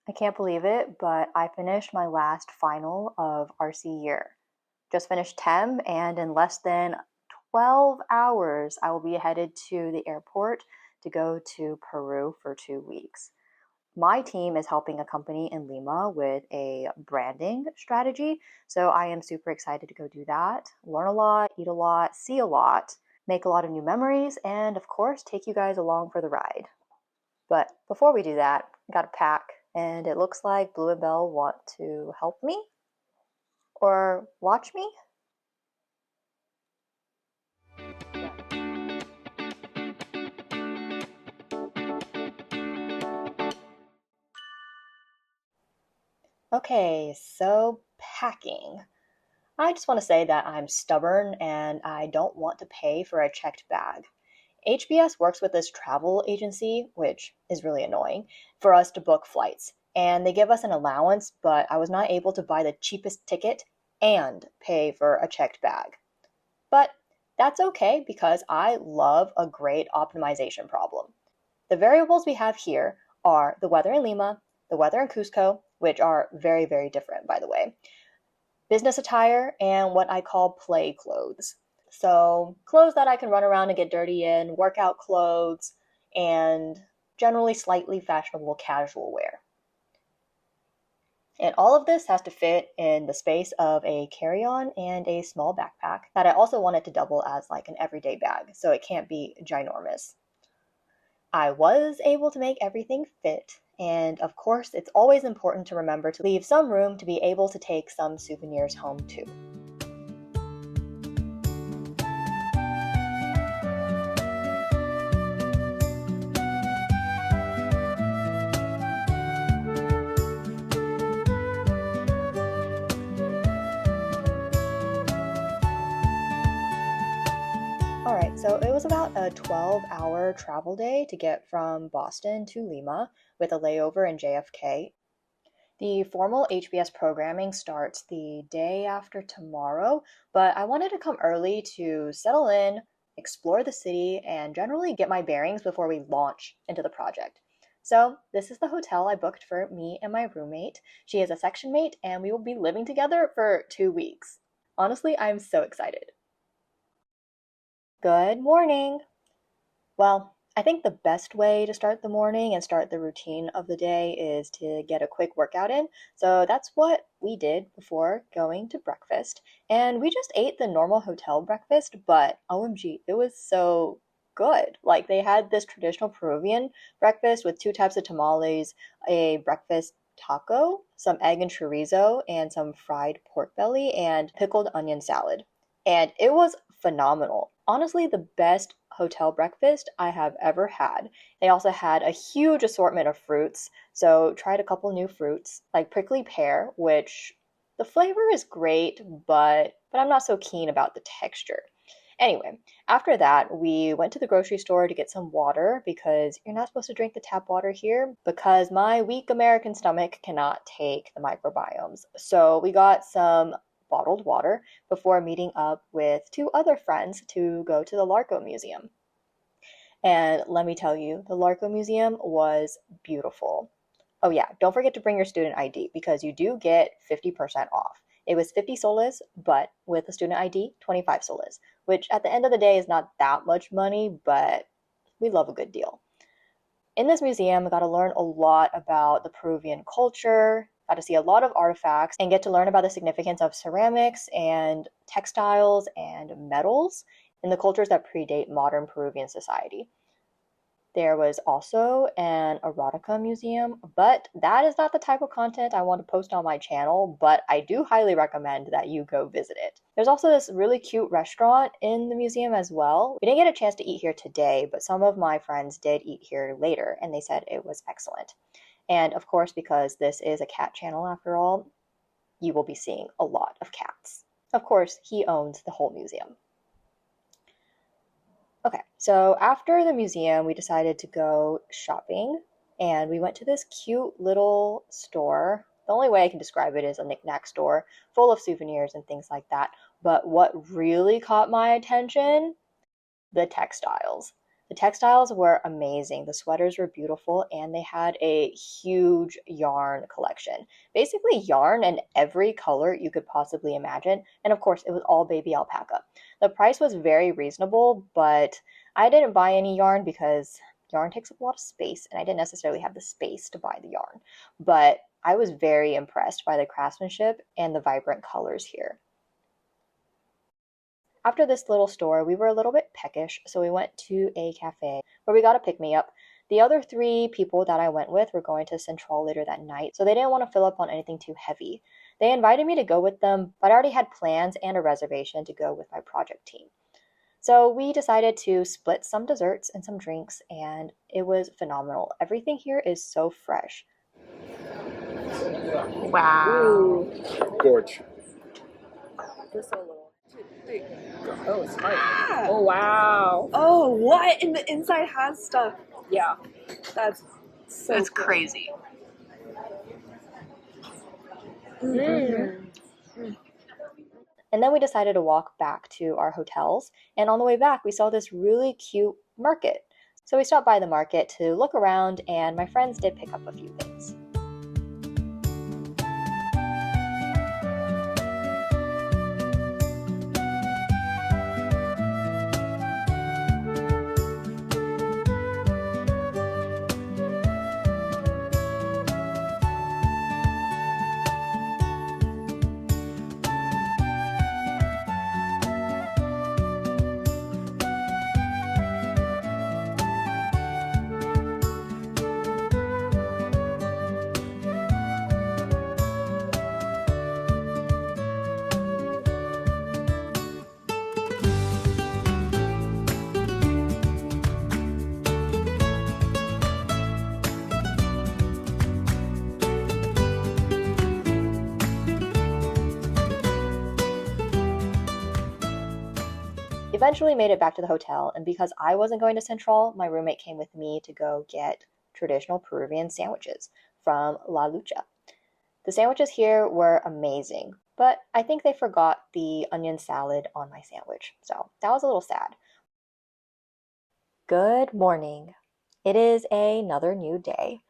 I can't believe it, but I finished my last final of RC year. Just finished TEM, and in less than 12 hours, I will be headed to the airport to go to Peru for 2 weeks. My team is helping a company in Lima with a branding strategy, so I am super excited to go do that, learn a lot, eat a lot, see a lot, make a lot of new memories, and of course, take you guys along for the ride. But before we do that, I gotta pack, and it looks like Blue and Bell want to help me or watch me. Okay, so packing. I just want to say that I'm stubborn and I don't want to pay for a checked bag. HBS works with this travel agency, which is really annoying, for us to book flights. And they give us an allowance, but I was not able to buy the cheapest ticket and pay for a checked bag. But that's okay because I love a great optimization problem. The variables we have here are the weather in Lima, the weather in Cusco, which are very, very different, by the way, business attire, and what I call play clothes. So, clothes that I can run around and get dirty in, workout clothes, and generally slightly fashionable casual wear. And all of this has to fit in the space of a carry-on and a small backpack that I also wanted to double as like an everyday bag, so it can't be ginormous. I was able to make everything fit, and of course, it's always important to remember to leave some room to be able to take some souvenirs home too. All right, so it was about a 12-hour travel day to get from Boston to Lima with a layover in JFK. The formal HBS programming starts the day after tomorrow, but I wanted to come early to settle in, explore the city, and generally get my bearings before we launch into the project. So, this is the hotel I booked for me and my roommate. She is a section mate, and we will be living together for 2 weeks. Honestly, I'm so excited. Good morning! Well, I think the best way to start the morning and start the routine of the day is to get a quick workout in. So that's what we did before going to breakfast. And we just ate the normal hotel breakfast, but OMG, it was so good. Like they had this traditional Peruvian breakfast with two types of tamales, a breakfast taco, some egg and chorizo, and some fried pork belly, and pickled onion salad. And it was phenomenal. Honestly, the best hotel breakfast I have ever had. They also had a huge assortment of fruits, so tried a couple new fruits, like prickly pear, which the flavor is great, but I'm not so keen about the texture. Anyway, after that, we went to the grocery store to get some water because you're not supposed to drink the tap water here because my weak American stomach cannot take the microbiomes. So we got some bottled water before meeting up with two other friends to go to the Larco Museum. And let me tell you, the Larco Museum was beautiful. Oh, yeah, don't forget to bring your student ID because you do get 50% off. It was 50 soles, but with a student ID, 25 soles, which at the end of the day is not that much money, but we love a good deal. In this museum, I got to learn a lot about the Peruvian culture, got to see a lot of artifacts, and get to learn about the significance of ceramics and textiles and metals in the cultures that predate modern Peruvian society. There was also an erotica museum, but that is not the type of content I want to post on my channel, but I do highly recommend that you go visit it. There's also this really cute restaurant in the museum as well. We didn't get a chance to eat here today, but some of my friends did eat here later, and they said it was excellent. And of course, because this is a cat channel after all, you will be seeing a lot of cats. Of course, he owns the whole museum. Okay, so after the museum, we decided to go shopping, and we went to this cute little store. The only way I can describe it is a knickknack store full of souvenirs and things like that. But what really caught my attention? The textiles. The textiles were amazing. The sweaters were beautiful and they had a huge yarn collection. Basically, yarn in every color you could possibly imagine. And of course, it was all baby alpaca. The price was very reasonable, but I didn't buy any yarn because yarn takes up a lot of space and I didn't necessarily have the space to buy the yarn. But I was very impressed by the craftsmanship and the vibrant colors here. After this little store, we were a little bit peckish, so we went to a cafe where we got a pick-me-up. The other three people that I went with were going to Central later that night, so they didn't want to fill up on anything too heavy. They invited me to go with them, but I already had plans and a reservation to go with my project team. So we decided to split some desserts and some drinks, and it was phenomenal. Everything here is so fresh. Wow. Gorge. Just a little. 2, 3. Oh, it's hard. Ah! Oh, wow. Oh, what? And the inside has stuff. Yeah. That's so That's cool. crazy. Mm-hmm. And then we decided to walk back to our hotels. And on the way back, we saw this really cute market. So we stopped by the market to look around, and my friends did pick up a few things. Eventually made it back to the hotel, and because I wasn't going to Central, my roommate came with me to go get traditional Peruvian sandwiches from La Lucha. The sandwiches here were amazing, but I think they forgot the onion salad on my sandwich, so that was a little sad. Good morning. It is another new day.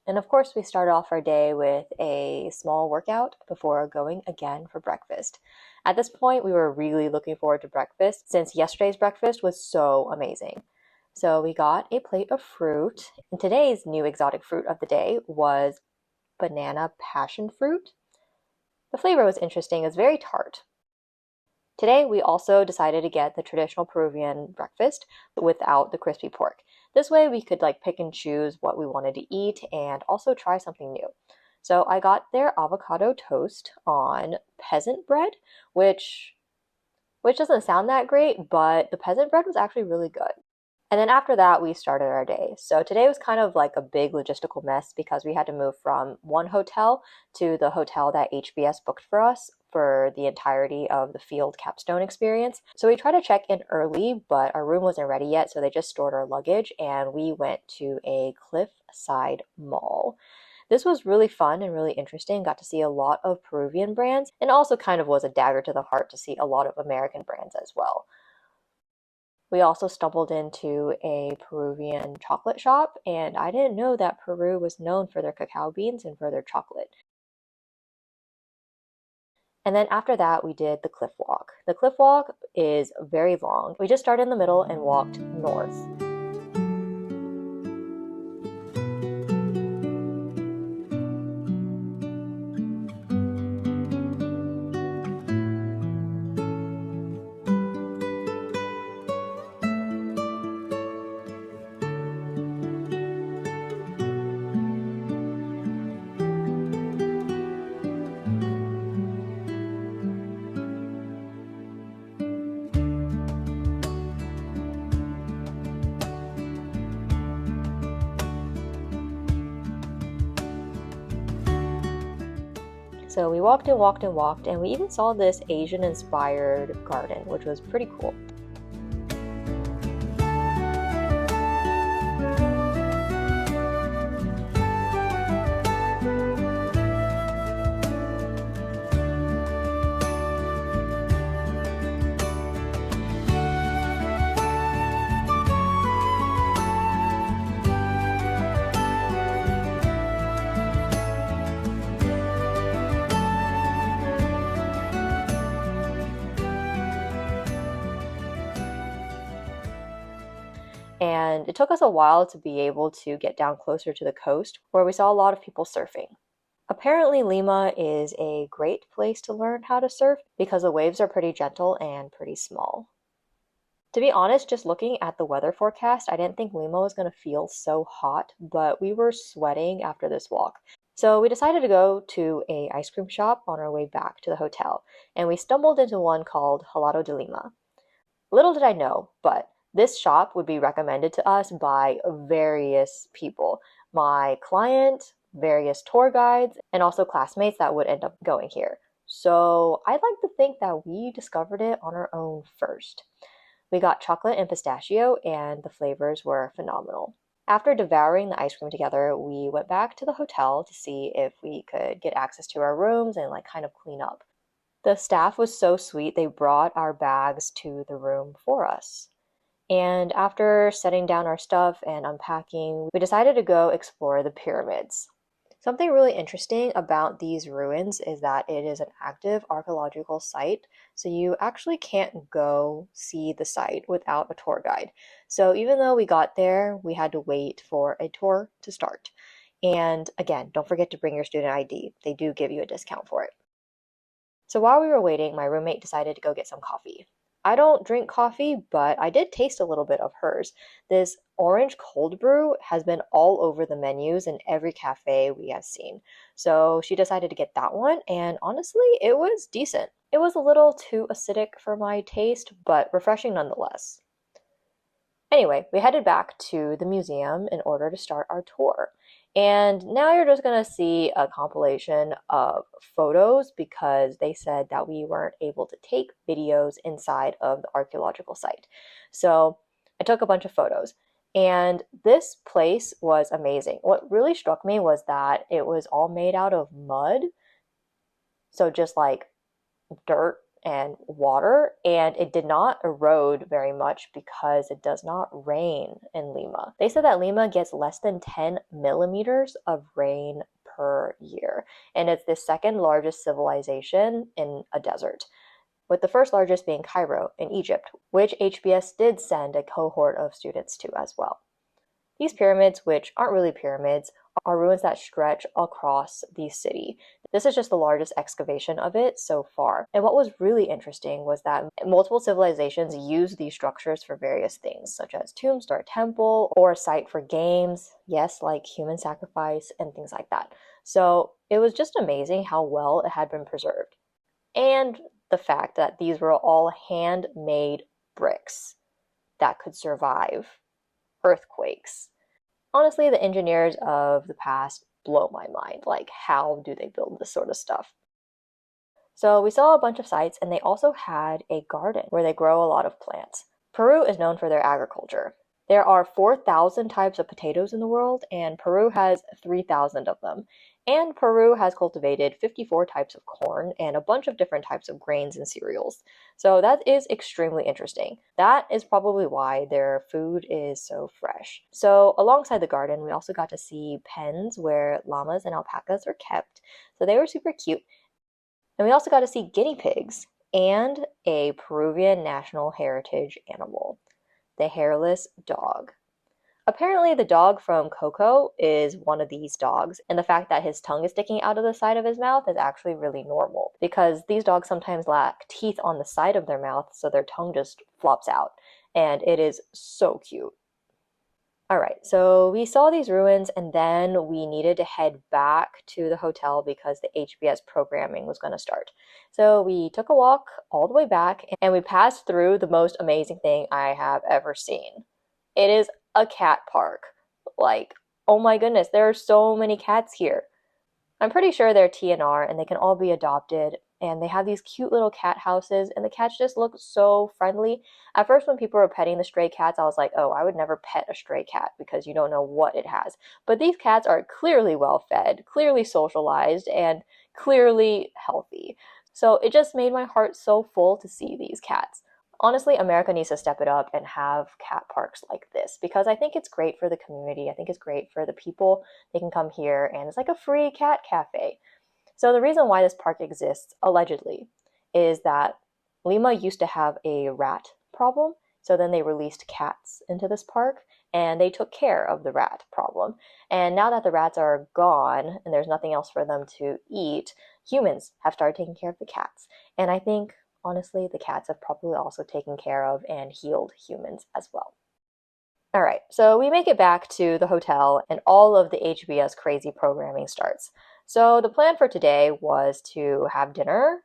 And of course, we start off our day with a small workout before going again for breakfast. At this point, we were really looking forward to breakfast since yesterday's breakfast was so amazing. So we got a plate of fruit, and today's new exotic fruit of the day was banana passion fruit. The flavor was interesting. It was very tart. Today, we also decided to get the traditional Peruvian breakfast without the crispy pork. This way we could pick and choose what we wanted to eat and also try something new. So I got their avocado toast on peasant bread, which doesn't sound that great, but the peasant bread was actually really good. And then after that, we started our day. So today was kind of like a big logistical mess because we had to move from one hotel to the hotel that HBS booked for us for the entirety of the field capstone experience. So we tried to check in early, but our room wasn't ready yet, so they just stored our luggage and we went to a cliffside mall. This was really fun and really interesting. Got to see a lot of Peruvian brands and also kind of was a dagger to the heart to see a lot of American brands as well. We also stumbled into a Peruvian chocolate shop, and I didn't know that Peru was known for their cacao beans and for their chocolate. And then after that, we did the cliff walk. The cliff walk is very long. We just started in the middle and walked north. So we walked and walked and walked, and we even saw this Asian-inspired garden, which was pretty cool. And it took us a while to be able to get down closer to the coast where we saw a lot of people surfing. Apparently, Lima is a great place to learn how to surf because the waves are pretty gentle and pretty small. To be honest, just looking at the weather forecast, I didn't think Lima was going to feel so hot, but we were sweating after this walk. So we decided to go to a ice cream shop on our way back to the hotel, and we stumbled into one called Helado de Lima. Little did I know, but this shop would be recommended to us by various people. My client, various tour guides, and also classmates that would end up going here. So I'd like to think that we discovered it on our own first. We got chocolate and pistachio, and the flavors were phenomenal. After devouring the ice cream together, we went back to the hotel to see if we could get access to our rooms and kind of clean up. The staff was so sweet, they brought our bags to the room for us. And after setting down our stuff and unpacking, we decided to go explore the pyramids. Something really interesting about these ruins is that it is an active archaeological site, so you actually can't go see the site without a tour guide. So even though we got there, we had to wait for a tour to start. And again, don't forget to bring your student ID. They do give you a discount for it. So while we were waiting, my roommate decided to go get some coffee. I don't drink coffee, but I did taste a little bit of hers. This orange cold brew has been all over the menus in every cafe we have seen. So she decided to get that one, and honestly, it was decent. It was a little too acidic for my taste, but refreshing nonetheless. Anyway, we headed back to the museum in order to start our tour. And now you're just going to see a compilation of photos because they said that we weren't able to take videos inside of the archaeological site. So I took a bunch of photos. And this place was amazing. What really struck me was that it was all made out of mud. So just dirt and water, and it did not erode very much because it does not rain in Lima. They said that Lima gets less than 10 millimeters of rain per year, and it's the second largest civilization in a desert, with the first largest being Cairo in Egypt, which HBS did send a cohort of students to as well. These pyramids, which aren't really pyramids, are ruins that stretch across the city. This is just the largest excavation of it so far. And what was really interesting was that multiple civilizations used these structures for various things, such as tombs or a temple or a site for games, yes, like human sacrifice and things like that. So it was just amazing how well it had been preserved. And the fact that these were all handmade bricks that could survive earthquakes. Honestly, the engineers of the past blow my mind. How do they build this sort of stuff? So we saw a bunch of sites, and they also had a garden where they grow a lot of plants. Peru is known for their agriculture. There are 4,000 types of potatoes in the world, and Peru has 3,000 of them. And Peru has cultivated 54 types of corn and a bunch of different types of grains and cereals. So that is extremely interesting. That is probably why their food is so fresh. So alongside the garden, we also got to see pens where llamas and alpacas are kept. So they were super cute. And we also got to see guinea pigs and a Peruvian national heritage animal, the hairless dog. Apparently, the dog from Coco is one of these dogs, and the fact that his tongue is sticking out of the side of his mouth is actually really normal because these dogs sometimes lack teeth on the side of their mouth, so their tongue just flops out, and it is so cute. All right, so we saw these ruins, and then we needed to head back to the hotel because the HBS programming was going to start. So we took a walk all the way back, and we passed through the most amazing thing I have ever seen. It is a cat park. Oh my goodness, there are so many cats here. I'm pretty sure they're TNR and they can all be adopted. And they have these cute little cat houses, and the cats just look so friendly. At first, when people were petting the stray cats, I was like, oh, I would never pet a stray cat because you don't know what it has. But these cats are clearly well fed, clearly socialized, and clearly healthy. So it just made my heart so full to see these cats. Honestly, America needs to step it up and have cat parks like this because I think it's great for the community. I think it's great for the people. They can come here, and it's like a free cat cafe. So the reason why this park exists, allegedly, is that Lima used to have a rat problem. So then they released cats into this park, and they took care of the rat problem. And now that the rats are gone and there's nothing else for them to eat, humans have started taking care of the cats. And I think, honestly, the cats have probably also taken care of and healed humans as well. All right, so we make it back to the hotel and all of the HBS crazy programming starts. So the plan for today was to have dinner,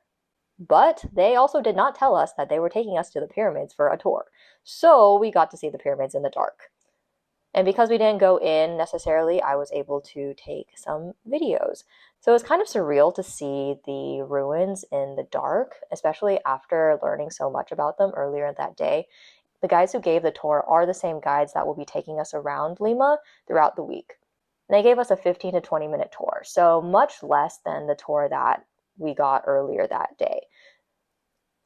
but they also did not tell us that they were taking us to the pyramids for a tour. So we got to see the pyramids in the dark. And because we didn't go in necessarily, I was able to take some videos. So it was kind of surreal to see the ruins in the dark, especially after learning so much about them earlier that day. The guides who gave the tour are the same guides that will be taking us around Lima throughout the week. And they gave us a 15 to 20-minute tour, so much less than the tour that we got earlier that day.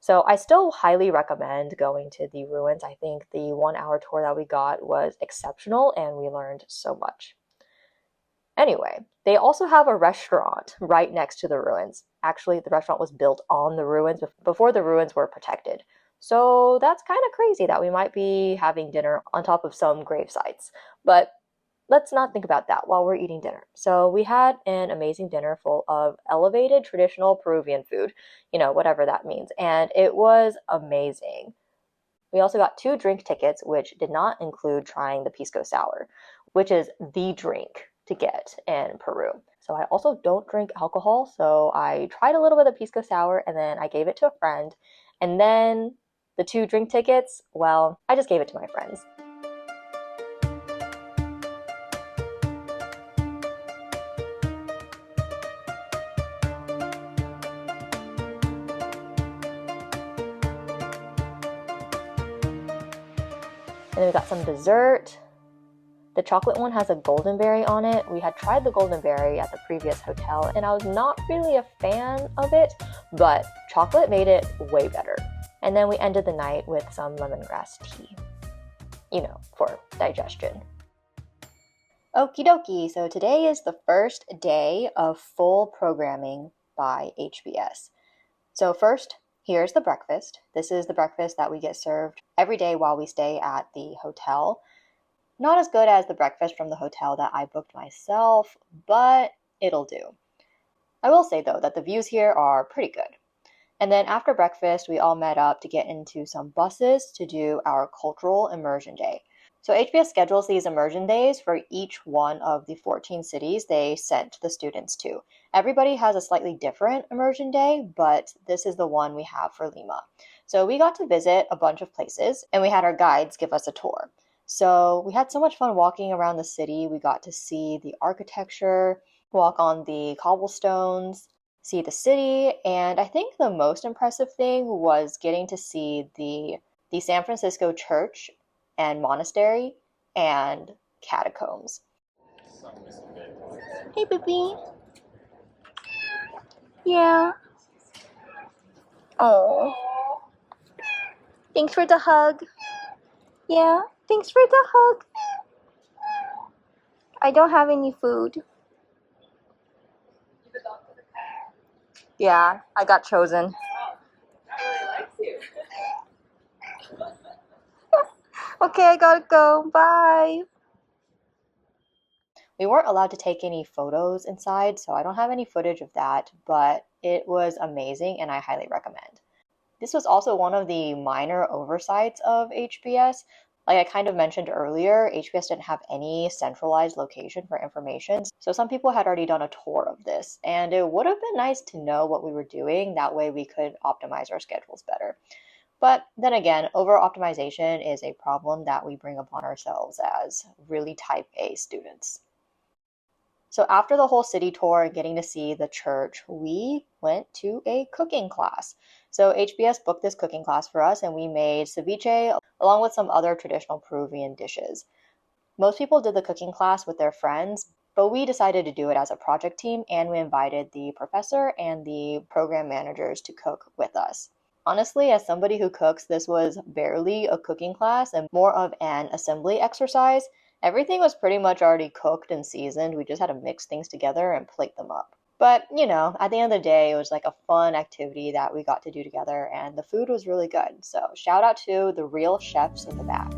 So I still highly recommend going to the ruins. I think the 1 hour tour that we got was exceptional and we learned so much. Anyway, they also have a restaurant right next to the ruins. Actually, the restaurant was built on the ruins before the ruins were protected. So that's kind of crazy that we might be having dinner on top of some grave sites. But let's not think about that while we're eating dinner. So we had an amazing dinner full of elevated traditional Peruvian food, whatever that means. And it was amazing. We also got 2 drink tickets, which did not include trying the pisco sour, which is the drink to get in Peru. So I also don't drink alcohol, so I tried a little bit of pisco sour and then I gave it to a friend. And then the 2 drink tickets, well, I just gave it to my friends. And then we got some dessert. The chocolate one has a golden berry on it. We had tried the golden berry at the previous hotel, and I was not really a fan of it, but chocolate made it way better. And then we ended the night with some lemongrass tea, for digestion. Okie dokie, so today is the first day of full programming by HBS. So first, here's the breakfast. This is the breakfast that we get served every day while we stay at the hotel. Not as good as the breakfast from the hotel that I booked myself, but it'll do. I will say, though, that the views here are pretty good. And then after breakfast, we all met up to get into some buses to do our cultural immersion day. So HBS schedules these immersion days for each one of the 14 cities they sent the students to. Everybody has a slightly different immersion day, but this is the one we have for Lima. So we got to visit a bunch of places, and we had our guides give us a tour. So we had so much fun walking around the city. We got to see the architecture, walk on the cobblestones, see the city, and I think the most impressive thing was getting to see the San Francisco church and monastery and catacombs. Hey, baby. Yeah. Oh. Thanks for the hug. Yeah, thanks for the hug. I don't have any food. Yeah, I got chosen. Okay, I gotta go. Bye. We weren't allowed to take any photos inside, so I don't have any footage of that, but it was amazing and I highly recommend. This was also one of the minor oversights of HBS. Like I kind of mentioned earlier, HBS didn't have any centralized location for information, so some people had already done a tour of this, and it would have been nice to know what we were doing. That way we could optimize our schedules better. But then again, over-optimization is a problem that we bring upon ourselves as really type A students. So after the whole city tour and getting to see the church, we went to a cooking class. So HBS booked this cooking class for us and we made ceviche along with some other traditional Peruvian dishes. Most people did the cooking class with their friends, but we decided to do it as a project team and we invited the professor and the program managers to cook with us. Honestly, as somebody who cooks, this was barely a cooking class and more of an assembly exercise. Everything was pretty much already cooked and seasoned. We just had to mix things together and plate them up. But, at the end of the day, it was like a fun activity that we got to do together, and the food was really good. So shout out to the real chefs in the back.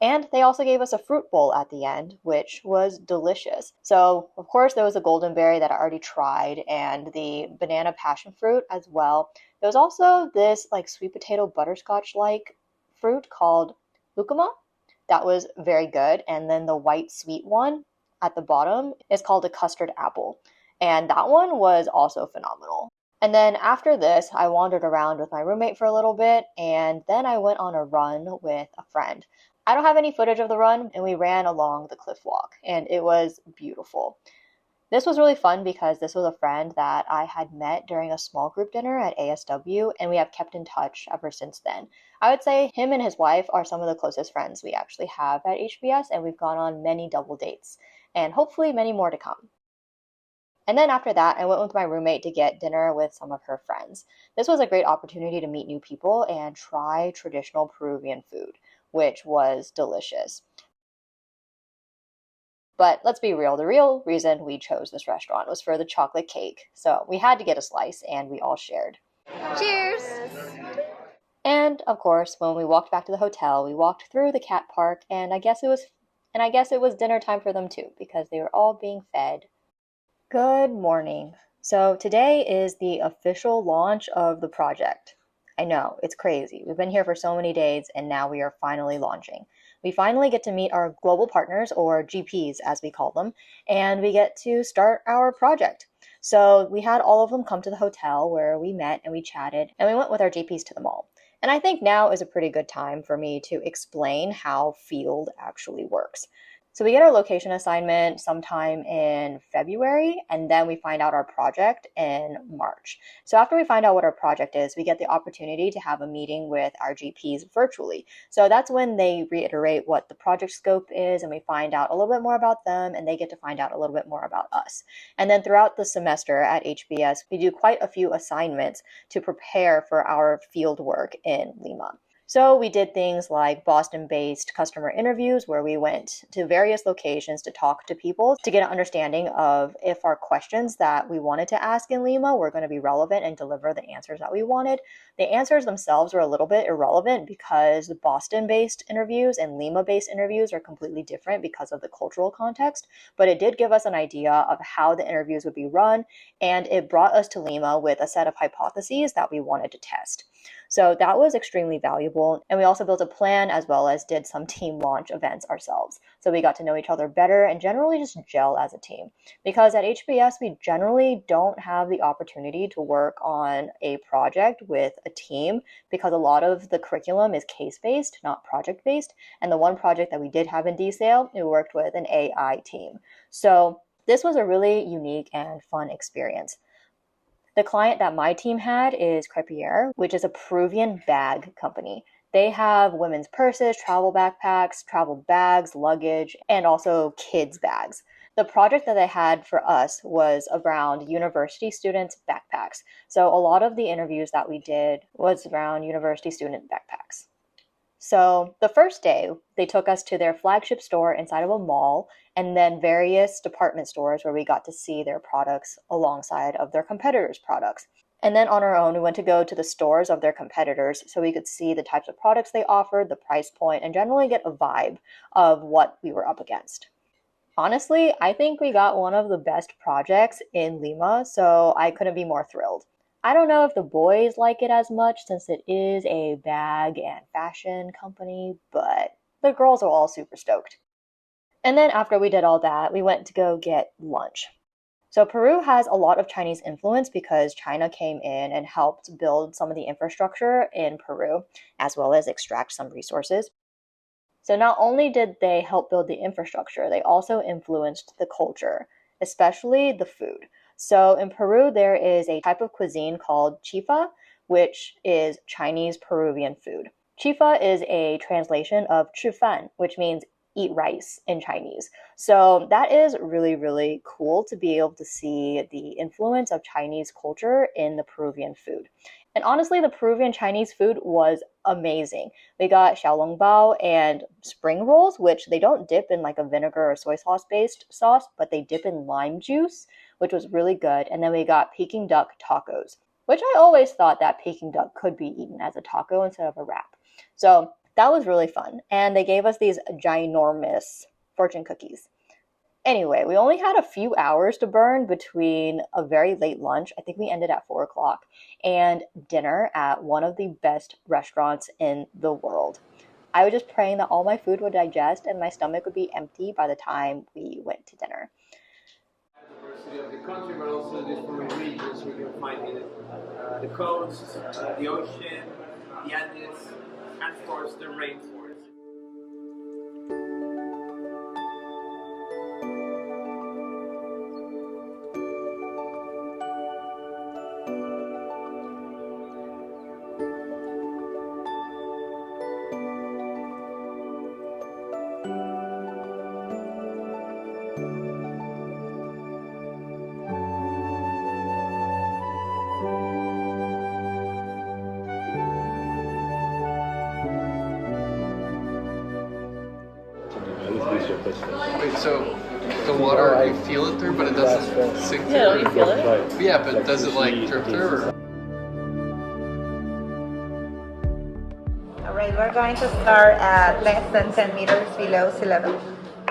And they also gave us a fruit bowl at the end, which was delicious. So, of course, there was a golden berry that I already tried and the banana passion fruit as well. There was also this like sweet potato butterscotch like fruit called lucuma that was very good. And then the white sweet one at the bottom is called a custard apple. And that one was also phenomenal. And then after this, I wandered around with my roommate for a little bit, and then I went on a run with a friend. I don't have any footage of the run, and we ran along the cliff walk, and it was beautiful. This was really fun because this was a friend that I had met during a small group dinner at ASW, and we have kept in touch ever since then. I would say him and his wife are some of the closest friends we actually have at HBS, and we've gone on many double dates, and hopefully many more to come. And then after that, I went with my roommate to get dinner with some of her friends. This was a great opportunity to meet new people and try traditional Peruvian food, which was delicious. But let's be real, the real reason we chose this restaurant was for the chocolate cake. So we had to get a slice and we all shared. Cheers! And of course, when we walked back to the hotel, we walked through the cat park and I guess it was dinner time for them too because they were all being fed. Good morning. So today is the official launch of the project. I know, it's crazy. We've been here for so many days and now we are finally launching. We finally get to meet our global partners, or GPs as we call them, and we get to start our project. So we had all of them come to the hotel where we met and we chatted, and we went with our GPs to the mall. And I think now is a pretty good time for me to explain how field actually works. So we get our location assignment sometime in February, and then we find out our project in March. So after we find out what our project is, we get the opportunity to have a meeting with our GPs virtually. So that's when they reiterate what the project scope is, and we find out a little bit more about them, and they get to find out a little bit more about us. And then throughout the semester at HBS, we do quite a few assignments to prepare for our field work in Lima. So we did things like Boston-based customer interviews where we went to various locations to talk to people to get an understanding of if our questions that we wanted to ask in Lima were going to be relevant and deliver the answers that we wanted. The answers themselves were a little bit irrelevant because the Boston-based interviews and Lima-based interviews are completely different because of the cultural context, but it did give us an idea of how the interviews would be run, and it brought us to Lima with a set of hypotheses that we wanted to test. So that was extremely valuable. And we also built a plan as well as did some team launch events ourselves. So we got to know each other better and generally just gel as a team. Because at HBS, we generally don't have the opportunity to work on a project with a team because a lot of the curriculum is case-based, not project-based. And the one project that we did have in DSAIL, we worked with an AI team. So this was a really unique and fun experience. The client that my team had is Crepier, which is a Peruvian bag company. They have women's purses, travel backpacks, travel bags, luggage, and also kids' bags. The project that they had for us was around university students' backpacks. So a lot of the interviews that we did was around university student backpacks. So the first day, they took us to their flagship store inside of a mall and then various department stores where we got to see their products alongside of their competitors' products. And then on our own, we went to go to the stores of their competitors so we could see the types of products they offered, the price point, and generally get a vibe of what we were up against. Honestly, I think we got one of the best projects in Lima, so I couldn't be more thrilled. I don't know if the boys like it as much since it is a bag and fashion company, but the girls are all super stoked. And then after we did all that, we went to go get lunch. So Peru has a lot of Chinese influence because China came in and helped build some of the infrastructure in Peru, as well as extract some resources. So not only did they help build the infrastructure, they also influenced the culture, especially the food. So in Peru, there is a type of cuisine called chifa, which is Chinese Peruvian food. Chifa is a translation of 吃饭, which means eat rice in Chinese. So that is really, really cool to be able to see the influence of Chinese culture in the Peruvian food. And honestly, the Peruvian Chinese food was amazing. We got xiaolongbao and spring rolls, which they don't dip in like a vinegar or soy sauce based sauce, but they dip in lime juice, which was really good. And then we got Peking duck tacos, which I always thought that Peking duck could be eaten as a taco instead of a wrap. So that was really fun. And they gave us these ginormous fortune cookies. Anyway, we only had a few hours to burn between a very late lunch, I think we ended at 4 o'clock, and dinner at one of the best restaurants in the world. I was just praying that all my food would digest and my stomach would be empty by the time we went to dinner. Diversity of the country, but also different regions we can find in it. The coast, the ocean, the Andes, and of course the rainforest. Wait, so the water, you feel it through, but it doesn't sink through? Yeah, don't you feel it? Yeah, but does it like drip through? Or? Alright, we're going to start at less than 10 meters below sea level.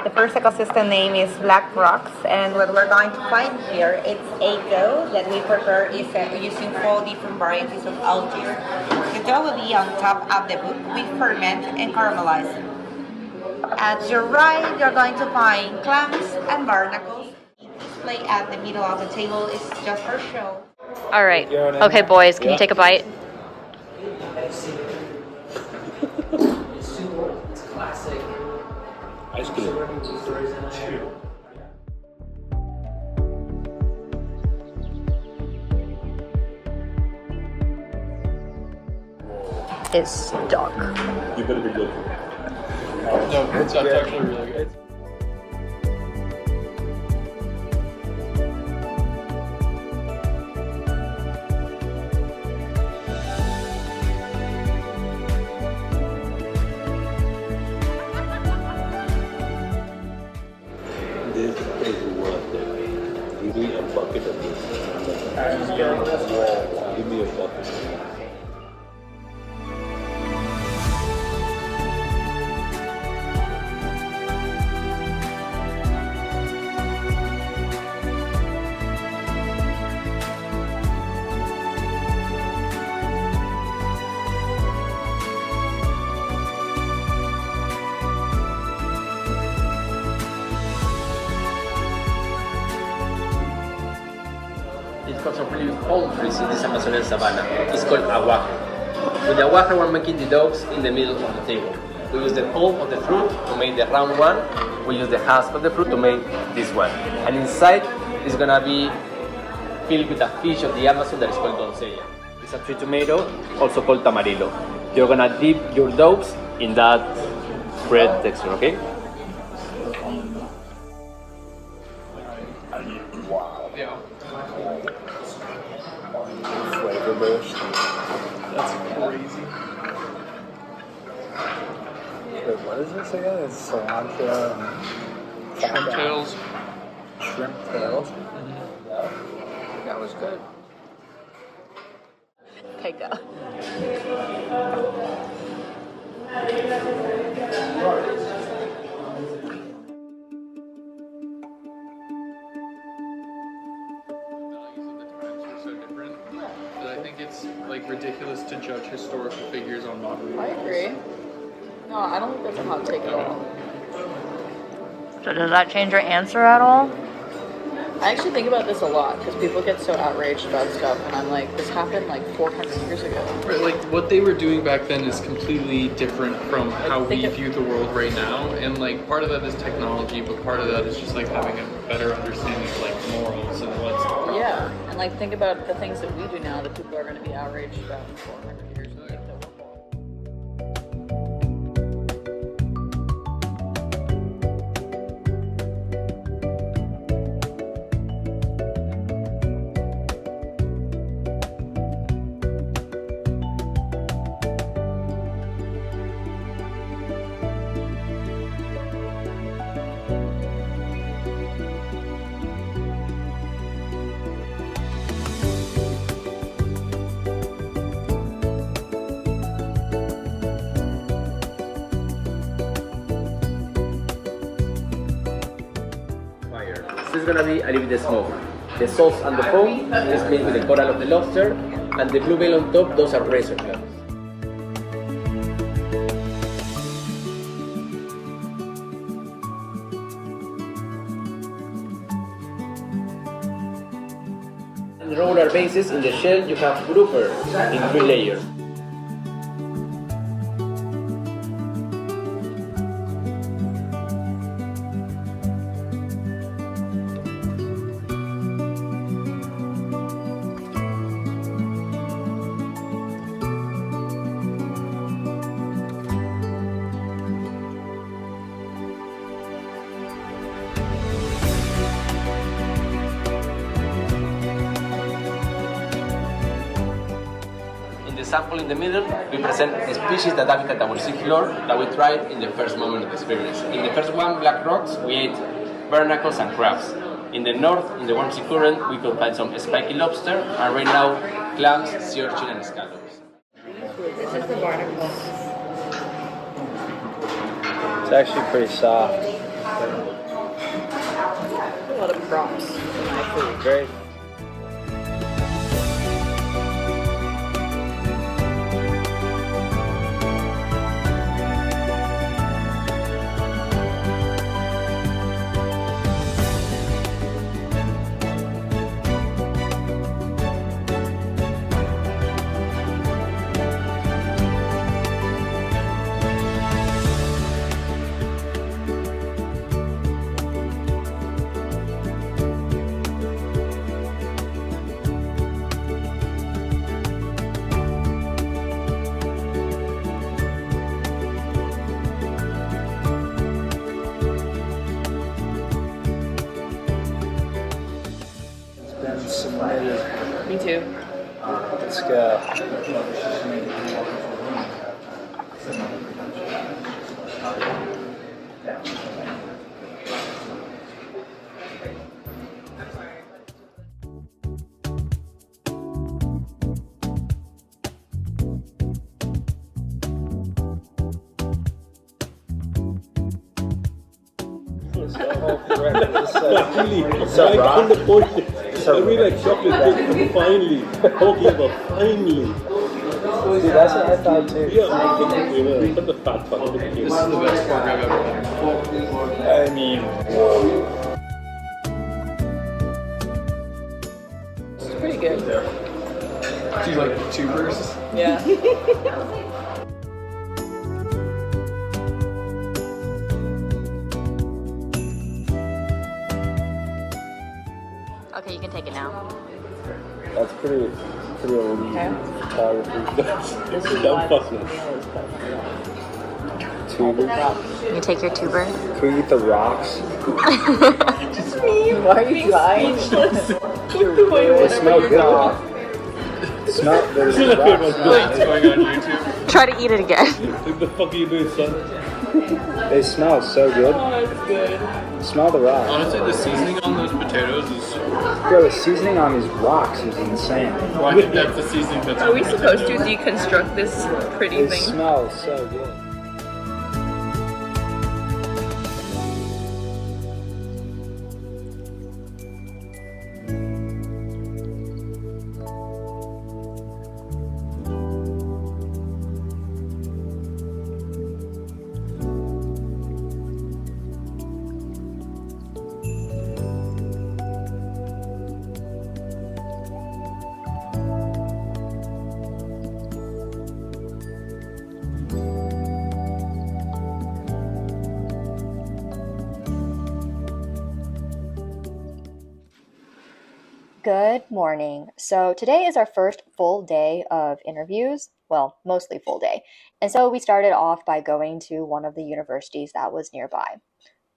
The first ecosystem name is Black Rocks, and what we're going to find here is a dough that we prepare using 4 different varieties of algae. The dough will be on top of the book. We ferment and caramelize. At your right, you're going to find clams and barnacles. The display at the middle of the table is just for show. All right. Okay, boys, can you take a bite? Ice cream. It's dark. You better be looking. No, it's actually really good. This is worth it. Give me a bucket of this. Give me a bucket. It's got some really old trees in this Amazonian savanna. It's called aguaje. With the aguaje, we're making the dogs in the middle of the table. We use the pulp of the fruit to make the round one. We use the husk of the fruit to make this one. And inside is gonna be filled with a fish of the Amazon that is called doncella. It's a tree tomato, also called tamarillo. You're gonna dip your dogs in that bread texture, okay? Wow. Yeah. Flavor burst. That's crazy. Wait, what is this again? It's cilantro and Shrimp tails. shrimp tails. That was good. Okay, go. Values of the times are so different that I think it's like ridiculous to judge historical figures on modern I agree. No, I don't think that's a hot take at all. So does that change your answer at all? I actually think about this a lot because people get so outraged about stuff, and I'm like, this happened like 400 years ago. Right, like what they were doing back then is completely different from how we think it- view the world right now, and like part of that is technology, but part of that is just like having a better understanding of like morals and what's proper. Yeah, and like think about the things that we do now that people are going to be outraged about in 400 years. And think that we're wrong. gonna be a little bit smoke. The sauce and the foam is made with the coral of the lobster, and the blue veil on top, those are razor clams. On the regular basis, in the shell, you have grouper in 3 layers. The sample in the middle, we present the species that habitat our seafloor that we tried in the first moment of the experience. In the first one, black rocks, we ate barnacles and crabs. In the north, in the warm sea current, we could find some spiky lobster, and right now, clams, sea urchin, and scallops. This is the barnacle. It's actually pretty soft. A lot of props in my food. Very. Submitted. Me too. Let's go. I mean, like chocolate, finally. Talking about finally. Dude, that's what I thought too. Yeah, put the fat part. This is the best pork I've ever had. I mean, It's pretty good. Do you like tubers? Yeah. Okay, you can take it now. that's pretty old photography. This is Dumb why fuck this man. meal is called Tuber. You take your tuber. Can we eat the rocks? Why are you lying? They smell good. Smell. There's rocks. What's going on YouTube? Try to eat it again. What the fuck are you doing, son? They smell so good. Oh, it's good. Smell the rocks. Honestly, the seasoning on those potatoes is. Bro, the seasoning on these rocks is insane. Well, I think that's the seasoning that's Are on we the supposed to potato. deconstruct this pretty They thing? smell so good. Good morning. So today is our first full day of interviews. Well, mostly full day. And so we started off by going to one of the universities that was nearby.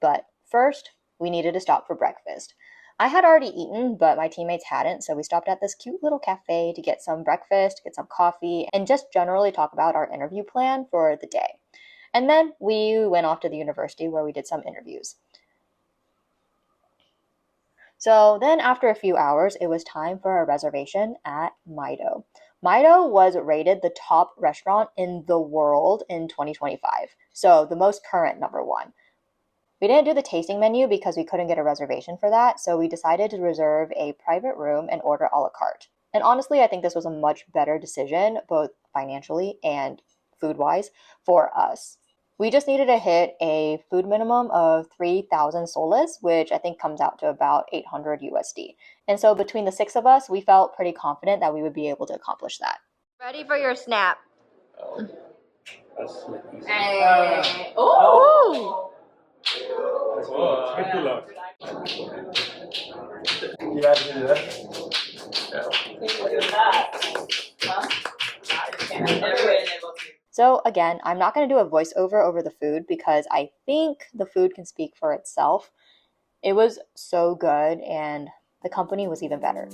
But first, we needed to stop for breakfast. I had already eaten, but my teammates hadn't, so we stopped at this cute little cafe to get some breakfast, get some coffee, and just generally talk about our interview plan for the day. And then we went off to the university where we did some interviews. So then after a few hours, it was time for a reservation at Maido. Maido was rated the top restaurant in the world in 2025, so the most current number one. We didn't do the tasting menu because we couldn't get a reservation for that, so we decided to reserve a private room and order a la carte. And honestly, I think this was a much better decision, both financially and food-wise, for us. We just needed to hit a food minimum of 3,000 soles, which I think comes out to about 800 USD. And so between the six of us, we felt pretty confident that we would be able to accomplish that. Ready for your snap. Hey. Oh! It's too loud. You had to do that? So again, I'm not going to do a voiceover over the food because I think the food can speak for itself. It was so good and the company was even better.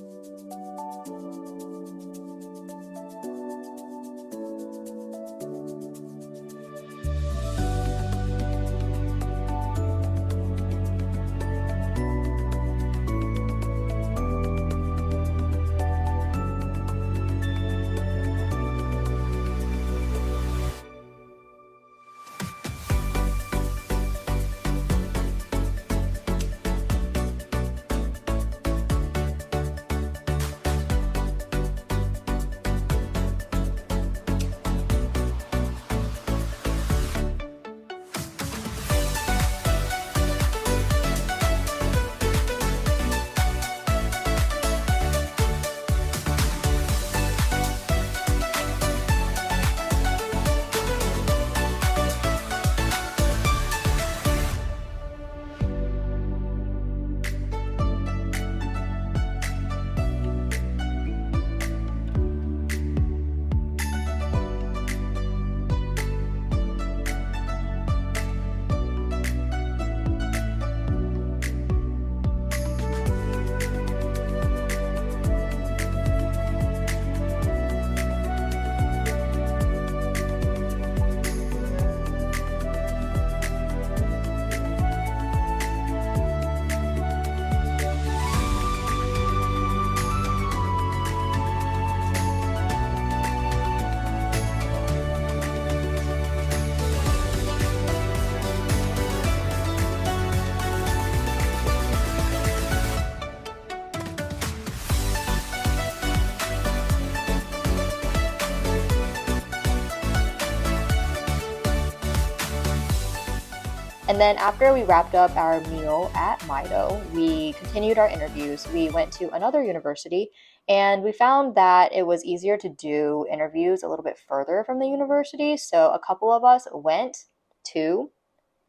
And then after we wrapped up our meal at Maido, we continued our interviews. We went to another university and we found that it was easier to do interviews a little bit further from the university. So a couple of us went to,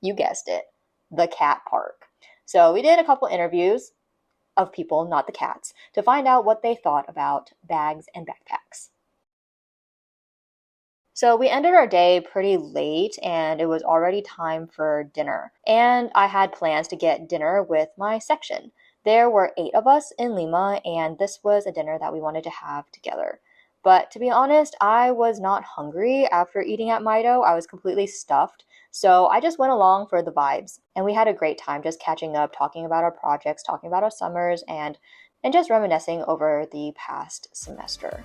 you guessed it, the cat park. So we did a couple interviews of people, not the cats, to find out what they thought about bags and backpacks. So we ended our day pretty late and it was already time for dinner. And I had plans to get dinner with my section. There were 8 of us in Lima and this was a dinner that we wanted to have together. But to be honest, I was not hungry after eating at Maido. I was completely stuffed. So I just went along for the vibes. And we had a great time just catching up, talking about our projects, talking about our summers, and just reminiscing over the past semester.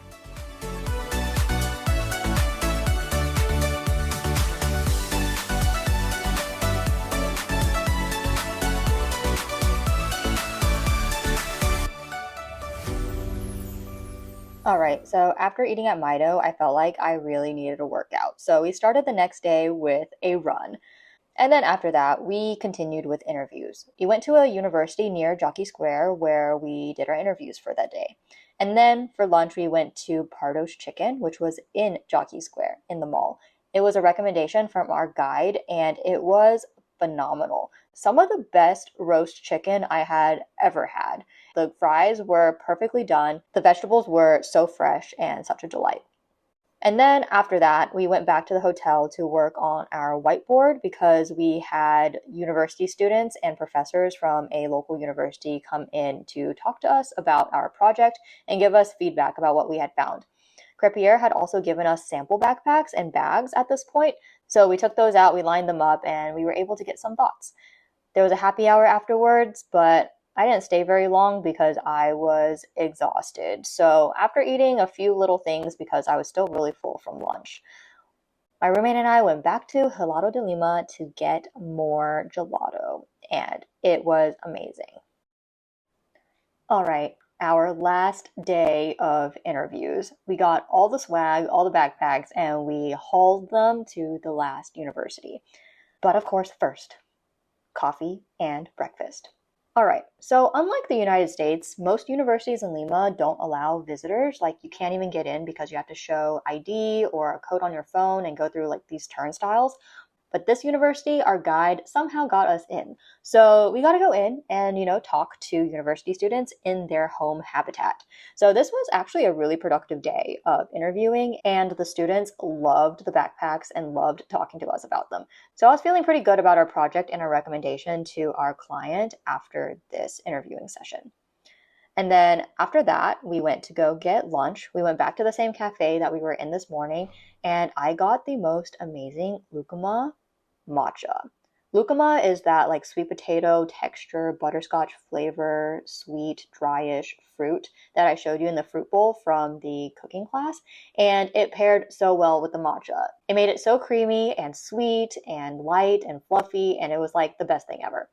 All right, so after eating at Maido, I felt like I really needed a workout. So we started the next day with a run. And then after that, we continued with interviews. We went to a university near Jockey Square where we did our interviews for that day. And then for lunch, we went to Pardo's Chicken, which was in Jockey Square in the mall. It was a recommendation from our guide and it was phenomenal. Some of the best roast chicken I had ever had. The fries were perfectly done. The vegetables were so fresh and such a delight. And then after that, we went back to the hotel to work on our whiteboard because we had university students and professors from a local university come in to talk to us about our project and give us feedback about what we had found. Crepier had also given us sample backpacks and bags at this point, so we took those out, we lined them up, and we were able to get some thoughts. There was a happy hour afterwards, but I didn't stay very long because I was exhausted. So after eating a few little things because I was still really full from lunch, my roommate and I went back to Helado de Lima to get more gelato, and it was amazing. All right, our last day of interviews. We got all the swag, all the backpacks, and we hauled them to the last university. But of course, first, coffee and breakfast. All right, so unlike the United States, most universities in Lima don't allow visitors. Like, you can't even get in because you have to show ID or a code on your phone and go through like these turnstiles. But this university, our guide somehow got us in. So we got to go in and, talk to university students in their home habitat. So this was actually a really productive day of interviewing, and the students loved the backpacks and loved talking to us about them. So I was feeling pretty good about our project and our recommendation to our client after this interviewing session. And then after that, we went to go get lunch. We went back to the same cafe that we were in this morning, and I got the most amazing lucuma matcha. Lucuma is that like sweet potato texture, butterscotch flavor, sweet, dryish fruit that I showed you in the fruit bowl from the cooking class, and it paired so well with the matcha. It made it so creamy and sweet and light and fluffy, and it was like the best thing ever.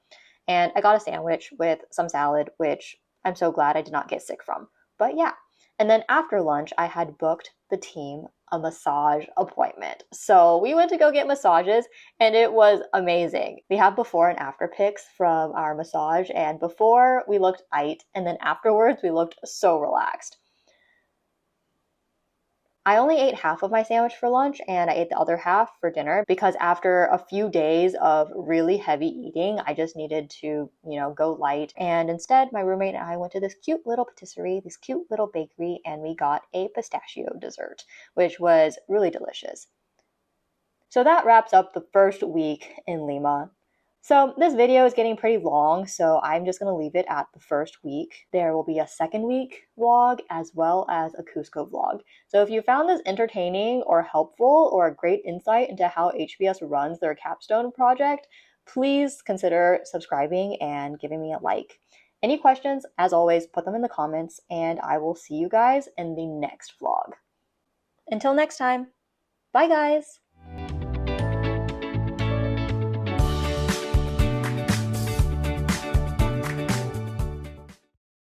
And I got a sandwich with some salad, which I'm so glad I did not get sick from. But yeah. And then after lunch, I had booked the team a massage appointment. So we went to go get massages, and it was amazing. We have before and after pics from our massage, and before we looked aight, and then afterwards we looked so relaxed. I only ate half of my sandwich for lunch, and I ate the other half for dinner because after a few days of really heavy eating, I just needed to, go light. And instead, my roommate and I went to this cute little patisserie, this cute little bakery, and we got a pistachio dessert, which was really delicious. So that wraps up the first week in Lima. So this video is getting pretty long, so I'm just going to leave it at the first week. There will be a second week vlog as well as a Cusco vlog. So if you found this entertaining or helpful or a great insight into how HBS runs their Capstone project, please consider subscribing and giving me a like. Any questions, as always, put them in the comments, and I will see you guys in the next vlog. Until next time, bye guys!